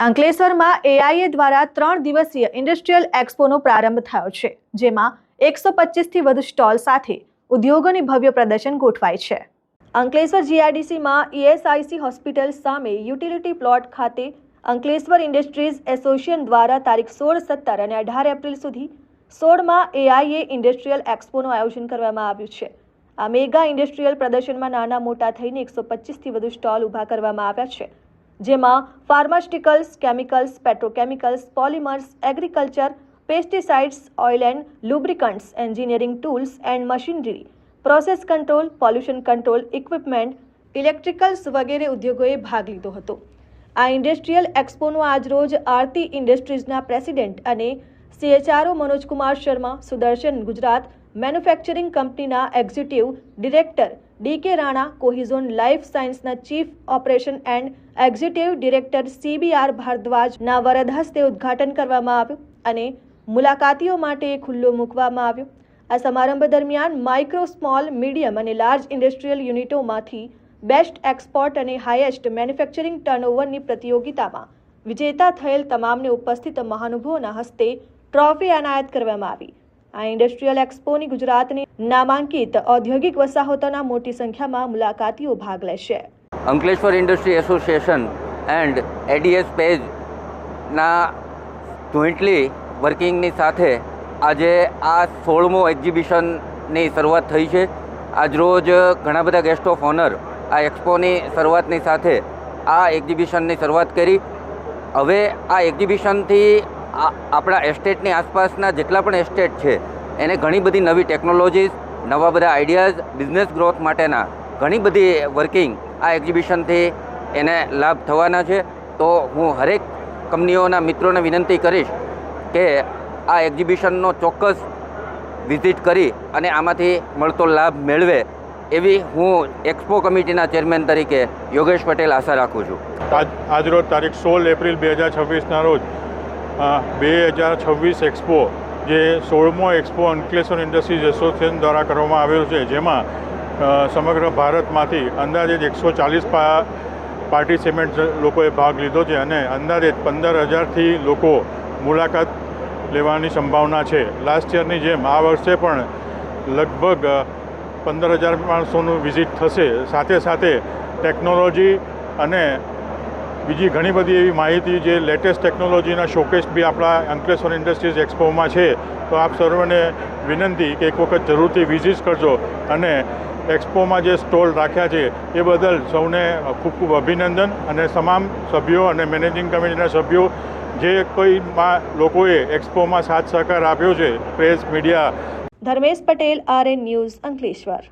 અંકલેશ્વરમાં એઆઈએ દ્વારા 3 દિવસીય ઇન્ડસ્ટ્રીયલ એક્સપોનો પ્રારંભ થયો છે, જેમાં 125થી વધુ સ્ટોલ સાથે ઉદ્યોગોની ભવ્ય પ્રદર્શન ગોઠવાય છે। અંકલેશ્વર જીઆઈડીસીમાં ઈએસઆઈસી હોસ્પિટલ સામે યુટિલિટી પ્લોટ ખાતે અંકલેશ્વર ઇન્ડસ્ટ્રીઝ એસોસિએશન દ્વારા તારીખ 16, 17 અને 18 એપ્રિલ સુધી 16માં એઆઈએ ઇન્ડસ્ટ્રીયલ એક્સપોનું આયોજન કરવામાં આવ્યું છે। આ મેગા ઇન્ડસ્ટ્રીયલ પ્રદર્શનમાં નાના મોટા થઈને 125થી વધુ સ્ટોલ ઊભા કરવામાં આવ્યા છે, જેમાં pharmaceuticals, chemicals, petrochemicals, polymers, agriculture, pesticides, oil and lubricants, engineering tools and machinery, process control, pollution control equipment, electricals વગેરે ઉદ્યોગોએ ભાગ લીધો હતો। આ ઇન્ડસ્ટ્રીયલ એક્સપોનું આજરોજ આરતી ઇન્ડસ્ટ્રીઝના પ્રેસિડેન્ટ અને CHRO મનોજકુમાર શર્મા, સુદર્શન ગુજરાત મેન્યુફેક્ચરિંગ કંપનીના executive director DK Rana, Cohizon life સાયન્સના chief operation and executive director CBR ભારદ્વાજના વરદ હસ્તે ઉદ્ઘાટન કરવામાં આવ્યું અને મુલાકાતીઓ માટે ખુલ્લો મૂકવામાં આવ્યો। આ સમારંભ દરમિયાન માઇક્રો, સ્મોલ, મીડિયમ અને લાર્જ ઇન્ડસ્ટ્રીયલ યુનિટોમાંથી બેસ્ટ એક્સપોર્ટ અને હાઈએસ્ટ મેન્યુફેક્ચરિંગ ટર્નઓવરની પ્રતિયોગિતામાં વિજેતા થયેલ તમામને ઉપસ્થિત મહાનુભાવોના હસ્તે ટ્રોફી એનાયત કરવામાં આવી। આ ઇન્ડસ્ટ્રીયલ એક્સપોની ગુજરાતની નામાંકિત ઔદ્યોગિક વસાહતોના મોટી સંખ્યામાં મુલાકાતીઓ ભાગ લેશે। Ankleshwar industry association and ADS પેજના જોઈન્ટલી વર્કિંગની સાથે આજે આ 16મો એક્ઝિબિશનની શરૂઆત થઈ છે। આજરોજ ઘણા બધા ગેસ્ટ ઓફ ઓનર આ એક્સપોની શરૂઆતની સાથે આ એક્ઝિબિશનની શરૂઆત કરી। હવે આ એક્ઝિબિશનથી આપણા એસ્ટેટની આસપાસના જેટલા પણ એસ્ટેટ છે એને ઘણી બધી નવી ટેકનોલોજીસ, નવા બધા આઈડિયાઝ, બિઝનેસ ગ્રોથ માટેના ઘણી બધી વર્કિંગ આ એક્ઝિબિશનથી એને લાભ થવાના છે। તો હું હરેક કંપનીઓના મિત્રોને વિનંતી કરીશ કે આ એક્ઝિબિશનનો ચોક્કસ વિઝિટ કરી અને આમાંથી મળતો લાભ મેળવે એવી હું એક્સપો કમિટીના ચેરમેન તરીકે યોગેશ પટેલ આશા રાખું છું। આજરોજ તારીખ 16 એપ્રિલ 2026ના રોજ 2026 એક્સપો જે 16મો એક્સપો અંકલેશ્વર ઇન્ડસ્ટ્રીઝ એસોસિએશન દ્વારા કરવામાં આવેલો છે, જેમાં સમગ્ર ભારતમાંથી અંદાજે 140 પાર્ટિસિપેન્ટ લોકોએ ભાગ લીધો છે અને અંદાજે 15,000થી લોકો મુલાકાત લેવાની સંભાવના છે। લાસ્ટ યરની જેમ આ વર્ષે પણ લગભગ 15,000 માણસોનું વિઝિટ થશે। સાથે સાથે ટેકનોલોજી અને બીજી ઘણી બધી એવી માહિતી જે લેટેસ્ટ ટેકનોલોજીના શોકેસ બી આપણા અંકલેશ્વર ઇન્ડસ્ટ્રીઝ એક્સપોમાં છે। તો આપ સર્વને વિનંતી કે એક વખત જરૂરથી વિઝિટ કરજો અને એક્સપોમાં જે સ્ટોલ રાખ્યા છે એ બદલ સૌને ખૂબ ખૂબ અભિનંદન અને તમામ સભ્યો અને મેનેજિંગ કમિટીના સભ્યો જે કોઈ લોકોએ એક્સપોમાં સાથ સહકાર આપ્યો છે, press, media. Dharmesh Patel, RN news, Ankleshwar.